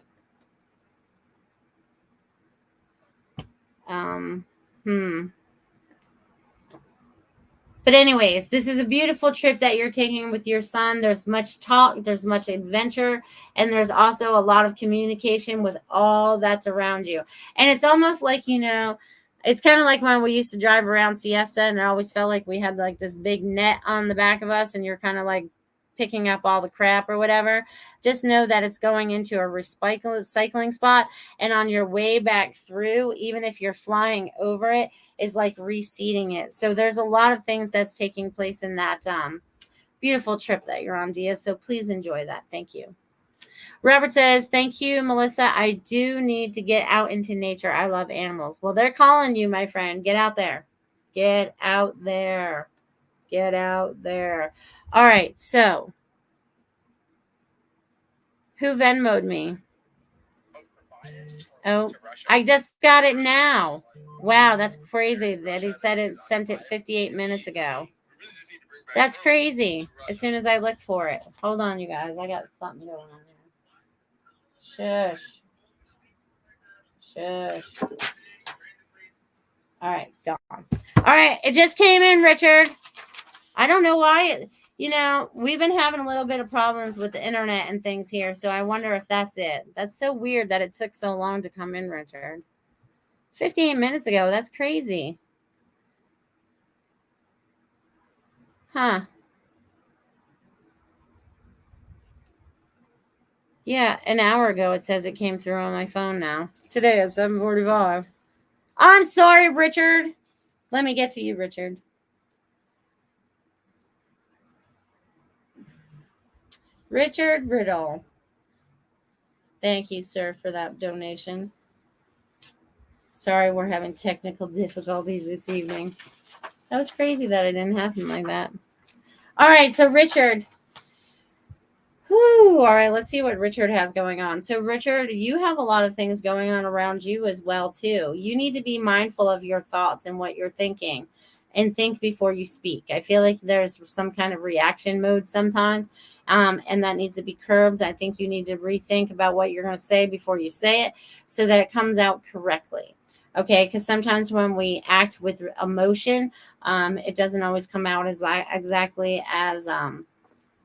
hmm But anyways, this is a beautiful trip that you're taking with your son. There's much talk, there's much adventure, and there's also a lot of communication with all that's around you. And it's almost like, it's kind of like when we used to drive around Siesta, and it always felt like we had like this big net on the back of us, and you're kind of like picking up all the crap or whatever. Just know that it's going into a recycling spot, and on your way back through, even if you're flying over it, is like reseeding it. So there's a lot of things that's taking place in that beautiful trip that you're on, Dia. So please enjoy that. Thank you. Robert says, thank you, Melissa. I do need to get out into nature. I love animals. Well, they're calling you, my friend. Get out there. Get out there. Get out there. All right. So who Venmoed me? Oh, I just got it now. Wow, that's crazy that he said it sent it 58 minutes ago. That's crazy. As soon as I look for it. Hold on, you guys. I got something going on here. Shush. Shush. All right, gone. All right, it just came in, Richard. I don't know why. We've been having a little bit of problems with the internet and things here, so I wonder if that's it. That's so weird that it took so long to come in, Richard. 58 minutes ago. That's crazy. Huh. Yeah, an hour ago it says it came through on my phone now. Today at 7:45. I'm sorry, Richard. Let me get to you, Richard. Richard Riddle. Thank you, sir, for that donation. Sorry, we're having technical difficulties this evening. That was crazy that it didn't happen like that. All right, so Richard. Whew, all right, let's see what Richard has going on. So, Richard, you have a lot of things going on around you as well, too. You need to be mindful of your thoughts and what you're thinking, and think before you speak. I feel like there's some kind of reaction mode sometimes, and that needs to be curbed. I think you need to rethink about what you're going to say before you say it so that it comes out correctly. Okay, because sometimes when we act with emotion, it doesn't always come out as exactly as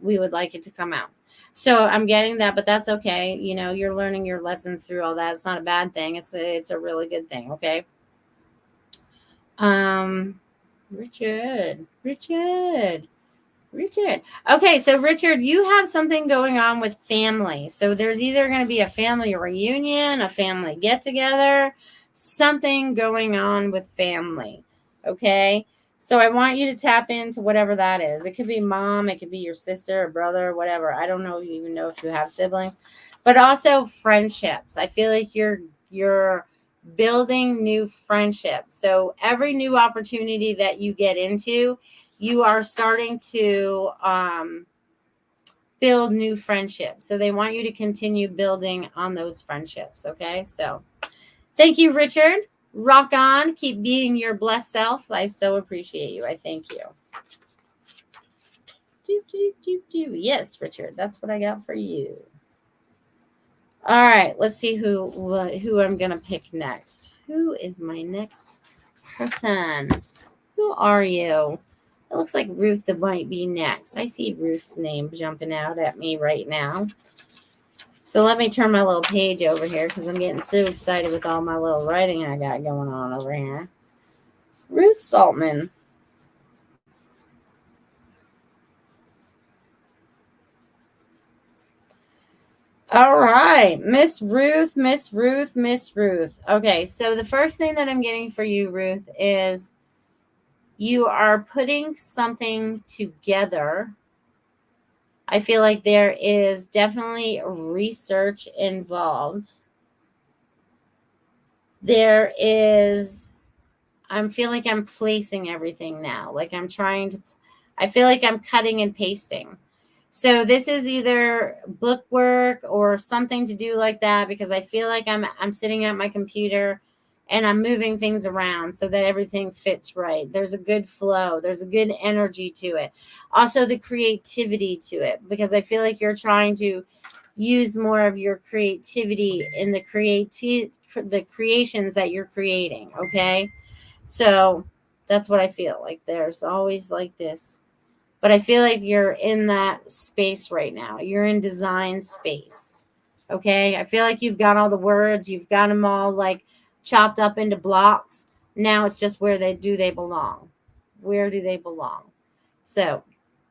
we would like it to come out. So I'm getting that, but that's okay. You're learning your lessons through all that. It's not a bad thing. It's a really good thing. Okay. Richard. Okay, so Richard, you have something going on with family. So there's either going to be a family reunion, a family get together, something going on with family. Okay. So I want you to tap into whatever that is. It could be mom, it could be your sister or brother, whatever. I don't know even know if you have siblings, but also friendships. I feel like you're building new friendships. So every new opportunity that you get into, you are starting to build new friendships. So they want you to continue building on those friendships. Okay. So thank you, Richard. Rock on. Keep being your blessed self. I so appreciate you. I thank you. Yes, Richard. That's what I got for you. All right. Let's see who I'm going to pick next. Who is my next person? Who are you? It looks like Ruth that might be next. I see Ruth's name jumping out at me right now. So let me turn my little page over here because I'm getting so excited with all my little writing I got going on over here. Ruth Saltman. All right. Miss Ruth. Okay, so the first thing that I'm getting for you, Ruth, is you are putting something together. I feel like there is definitely research involved. There is, I feel like I'm placing everything now. Like I feel like I'm cutting and pasting. So this is either book work or something to do like that, because I feel like I'm sitting at my computer and I'm moving things around so that everything fits right. There's a good flow. There's a good energy to it. Also the creativity to it, because I feel like you're trying to use more of your creativity in the creations that you're creating. Okay. So that's what I feel like. There's always like this, but I feel like you're in that space right now. You're in design space. Okay. I feel like you've got all the words, you've got them all like chopped up into blocks. Now it's just where they belong. Where do they belong? So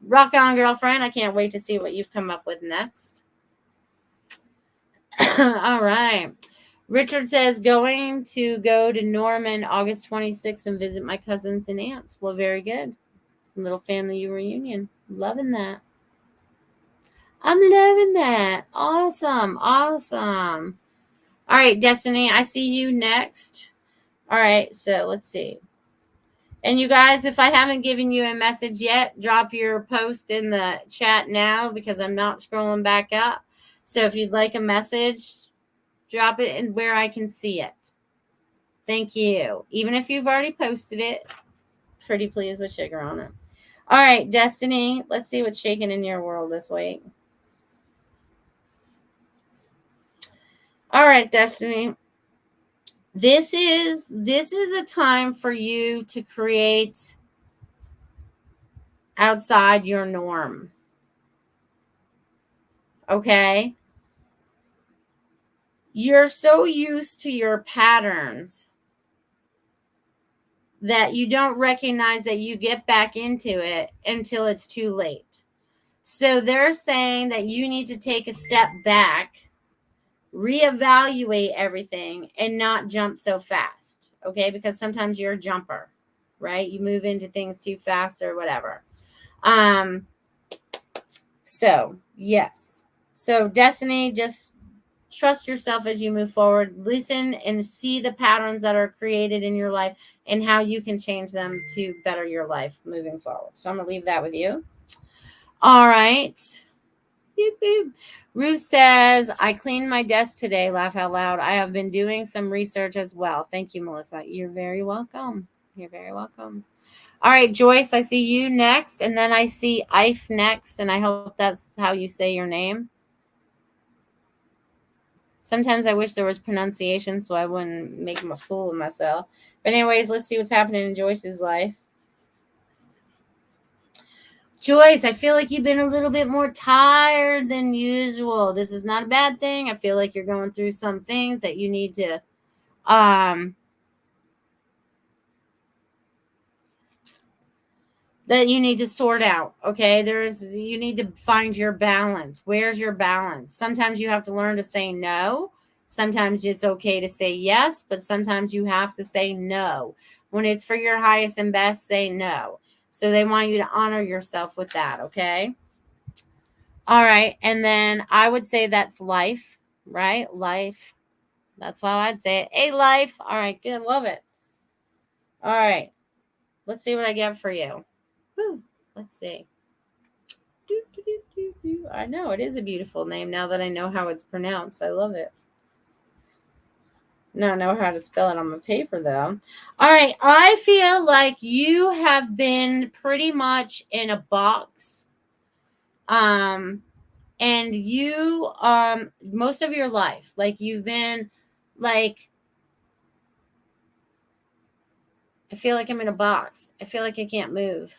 rock on, girlfriend. I can't wait to see what you've come up with next. All right. Richard says, going to go to Norman August 26th and visit my cousins and aunts. Well, very good. Little family reunion. Loving that. I'm loving that. Awesome. All right, Destiny, I see you next. All right, so let's see. And you guys, if I haven't given you a message yet, drop your post in the chat now, because I'm not scrolling back up. So if you'd like a message, drop it in where I can see it. Thank you. Even if you've already posted it, pretty please with sugar on it. All right, Destiny, let's see what's shaking in your world this week. All right, Destiny. This is a time for you to create outside your norm. Okay? You're so used to your patterns that you don't recognize that you get back into it until it's too late. So they're saying that you need to take a step back, reevaluate everything, and not jump so fast. Okay? Because sometimes you're a jumper, right? You move into things too fast or whatever. So yes. So Destiny, just trust yourself as you move forward. Listen and see the patterns that are created in your life and how you can change them to better your life moving forward. So I'm going to leave that with you. All right. Beep, beep. Ruth says, I cleaned my desk today. Laugh out loud. I have been doing some research as well. Thank you, Melissa. You're very welcome. You're very welcome. All right, Joyce, I see you next. And then I see Ife next. And I hope that's how you say your name. Sometimes I wish there was pronunciation so I wouldn't make a fool of myself. But anyways, let's see what's happening in Joyce's life. Joyce, I feel like you've been a little bit more tired than usual. This is not a bad thing. I feel like you're going through some things that you need to that you need to sort out. Okay. You need to find your balance. Where's your balance? Sometimes you have to learn to say no. Sometimes it's okay to say yes, but sometimes you have to say no. When it's for your highest and best, say no. So they want you to honor yourself with that. Okay. All right. And then I would say that's life, right? Life. That's how I'd say it. Hey, life. All right. Good. Love it. All right. Let's see what I get for you. Whew. Let's see. I know it is a beautiful name now that I know how it's pronounced. I love it. Now I know how to spell it on my paper though. All right. I feel like you have been pretty much in a box. And you most of your life, like you've been like, I feel like I'm in a box. I feel like I can't move.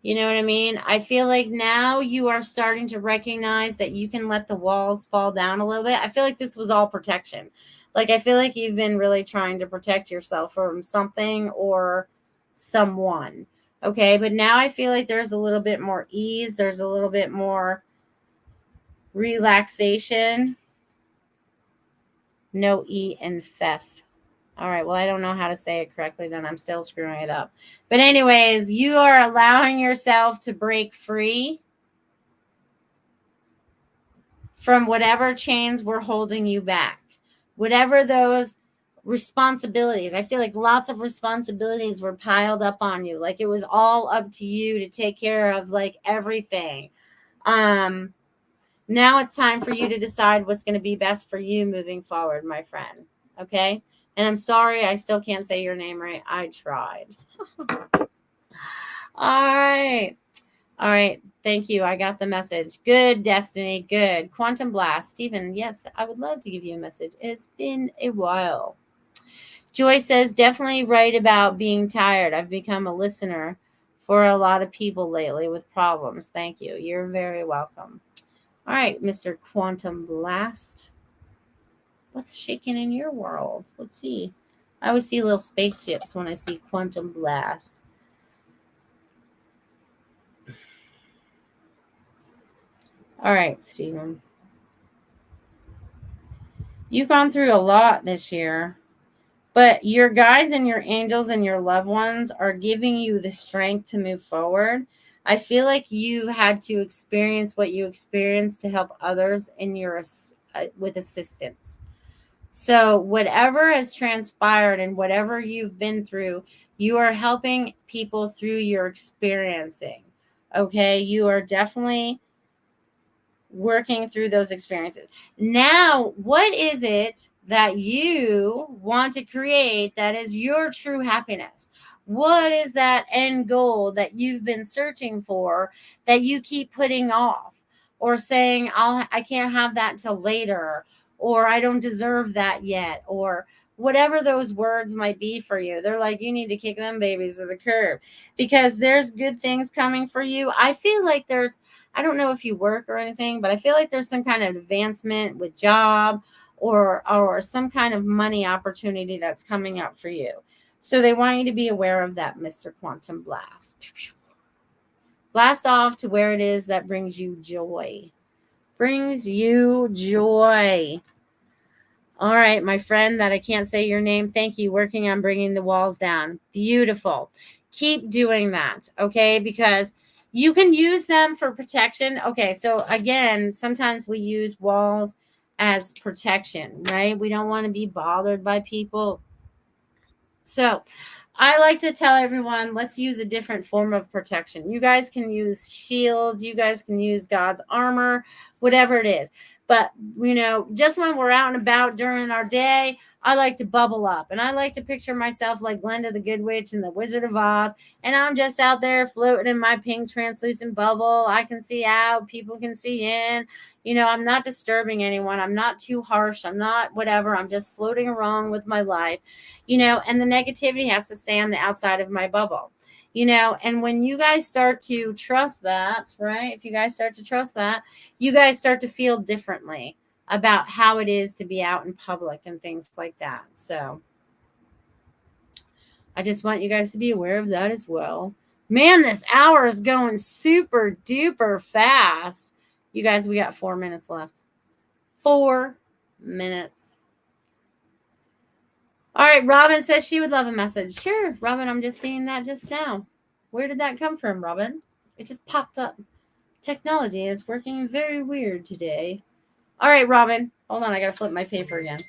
You know what I mean? I feel like now you are starting to recognize that you can let the walls fall down a little bit. I feel like this was all protection. Like, I feel like you've been really trying to protect yourself from something or someone. Okay. But now I feel like there's a little bit more ease. There's a little bit more relaxation. No E and Fef. All right. Well, I don't know how to say it correctly, then I'm still screwing it up. But, anyways, you are allowing yourself to break free from whatever chains were holding you back. Whatever those responsibilities, I feel like lots of responsibilities were piled up on you. Like it was all up to you to take care of like everything. Now it's time for you to decide what's going to be best for you moving forward, my friend. Okay. And I'm sorry, I still can't say your name right. I tried. All right. All right. Thank you. I got the message. Good, Destiny. Good. Quantum Blast. Stephen, yes, I would love to give you a message. It's been a while. Joy says, definitely right about being tired. I've become a listener for a lot of people lately with problems. Thank you. You're very welcome. All right, Mr. Quantum Blast. What's shaking in your world? Let's see. I always see little spaceships when I see Quantum Blast. All right, Stephen. You've gone through a lot this year, but your guides and your angels and your loved ones are giving you the strength to move forward. I feel like you had to experience what you experienced to help others in your with assistance. So whatever has transpired and whatever you've been through, you are helping people through your experiencing. Okay, you are definitely working through those experiences. Now, what is it that you want to create that is your true happiness? What is that end goal that you've been searching for that you keep putting off or saying, I can't have that till later, or I don't deserve that yet, or whatever those words might be for you? They're like, you need to kick them babies to the curb because there's good things coming for you. I feel like I don't know if you work or anything, but I feel like there's some kind of advancement with job or some kind of money opportunity that's coming up for you. So they want you to be aware of that, Mr. Quantum Blast. Blast off to where it is that brings you joy. Brings you joy. All right, my friend that I can't say your name, thank you. Working on bringing the walls down. Beautiful. Keep doing that, okay? Because you can use them for protection. Okay, so again, sometimes we use walls as protection, right? We don't want to be bothered by people. So I like to tell everyone, let's use a different form of protection. You guys can use shields. You guys can use God's armor, whatever it is. But, just when we're out and about during our day, I like to bubble up. And I like to picture myself like Glinda the Good Witch and the Wizard of Oz. And I'm just out there floating in my pink translucent bubble. I can see out. People can see in. I'm not disturbing anyone. I'm not too harsh. I'm not whatever. I'm just floating around with my life. And the negativity has to stay on the outside of my bubble, and when you guys start to trust that, right? If you guys start to trust that, you guys start to feel differently about how it is to be out in public and things like that. So I just want you guys to be aware of that as well. Man, this hour is going super duper fast. You guys, we got 4 minutes left. 4 minutes. All right, Robin says she would love a message. Sure, Robin, I'm just seeing that just now. Where did that come from, Robin? It just popped up. Technology is working very weird today. All right, Robin. Hold on, I gotta flip my paper again.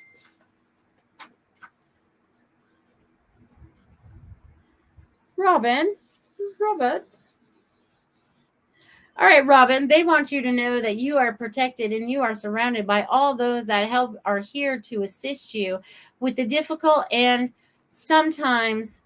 Robin. All right, Robin, they want you to know that you are protected and you are surrounded by all those that are here to assist you with the difficult and sometimes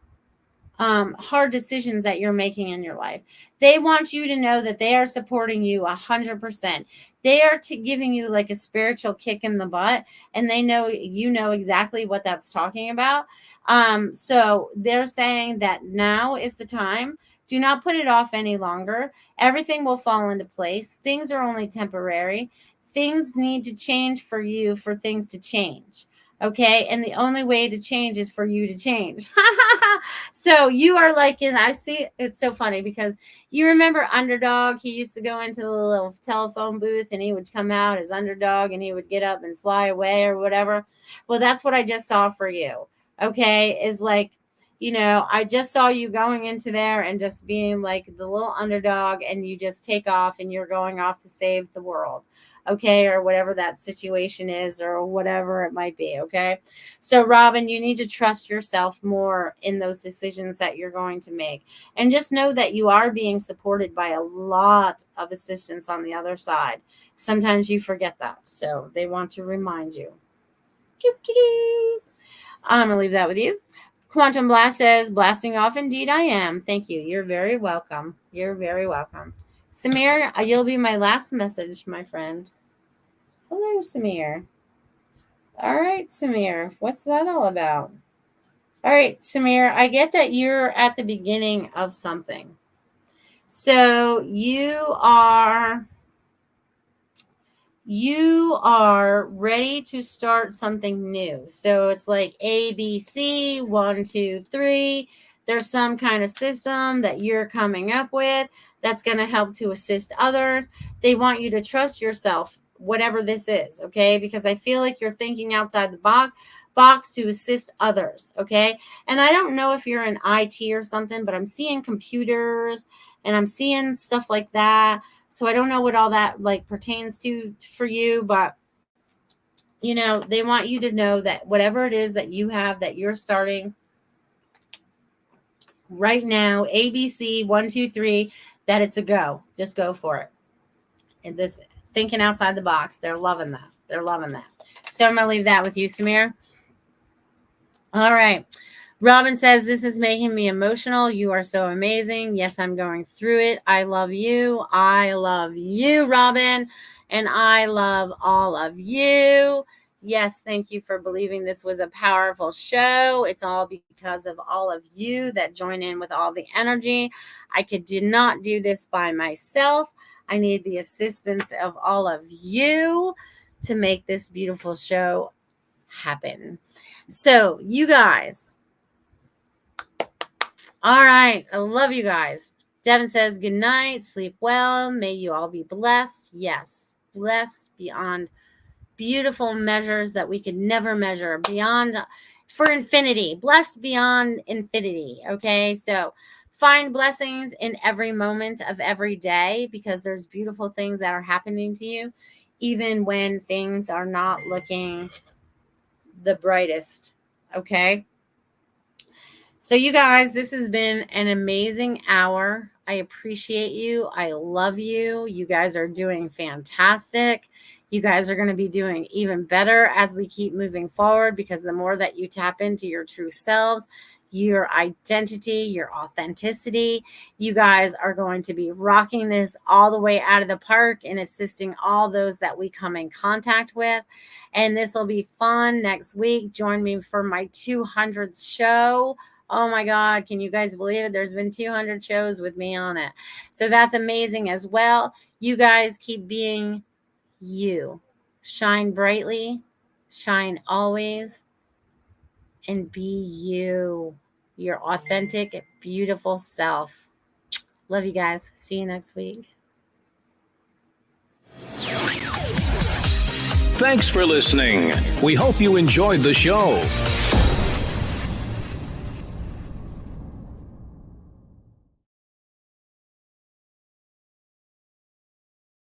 hard decisions that you're making in your life. They want you to know that they are supporting you 100%. They are giving you like a spiritual kick in the butt, and they know you know exactly what that's talking about. So they're saying that now is the time. Do not put it off any longer. Everything will fall into place. Things are only temporary. Things need to change for you for things to change. Okay. And the only way to change is for you to change. So you are like I see it's so funny because you remember Underdog. He used to go into the little telephone booth and he would come out as Underdog and he would get up and fly away or whatever. Well, that's what I just saw for you. Okay. Is like, I just saw you going into there and just being like the little underdog and you just take off and you're going off to save the world. Okay. Or whatever that situation is or whatever it might be. Okay. So, Robin, you need to trust yourself more in those decisions that you're going to make. And just know that you are being supported by a lot of assistance on the other side. Sometimes you forget that. So, they want to remind you. I'm going to leave that with you. Quantum Blast says, blasting off. Indeed, I am. Thank you. You're very welcome. You're very welcome. Samir, you'll be my last message, my friend. Hello, Samir. All right, Samir. What's that all about? All right, Samir, I get that you're at the beginning of something. So you are ready to start something new. So it's like ABC, 1, 2, 3. There's some kind of system that you're coming up with that's going to help to assist others. They want you to trust yourself, whatever this is, okay? Because I feel like you're thinking outside the box to assist others, okay? And I don't know if you're in IT or something, but I'm seeing computers and I'm seeing stuff like that. So I don't know what all that like pertains to for you, but they want you to know that whatever it is that you have that you're starting right now, ABC 1, 2, 3, that it's a go. Just go for it. And this thinking outside the box, they're loving that. They're loving that. So I'm gonna leave that with you, Samir. All right. Robin says, this is making me emotional. You are so amazing. Yes, I'm going through it. I love you. I love you, Robin. And I love all of you. Yes, thank you for believing this was a powerful show. It's all because of all of you that join in with all the energy. I did not do this by myself. I need the assistance of all of you to make this beautiful show happen. So, you guys, all right. I love you guys. Devin says, good night. Sleep well. May you all be blessed. Yes. Blessed beyond beautiful measures that we could never measure. Beyond for infinity. Blessed beyond infinity. Okay. So find blessings in every moment of every day because there's beautiful things that are happening to you, even when things are not looking the brightest. Okay. So, you guys, this has been an amazing hour. I appreciate you. I love you. You guys are doing fantastic. You guys are going to be doing even better as we keep moving forward because the more that you tap into your true selves, your identity, your authenticity, you guys are going to be rocking this all the way out of the park and assisting all those that we come in contact with. And this will be fun next week. Join me for my 200th show. Oh my God, can you guys believe it? There's been 200 shows with me on it. So that's amazing as well. You guys keep being you. Shine brightly, shine always, and be you, your authentic, beautiful self. Love you guys. See you next week. Thanks for listening. We hope you enjoyed the show.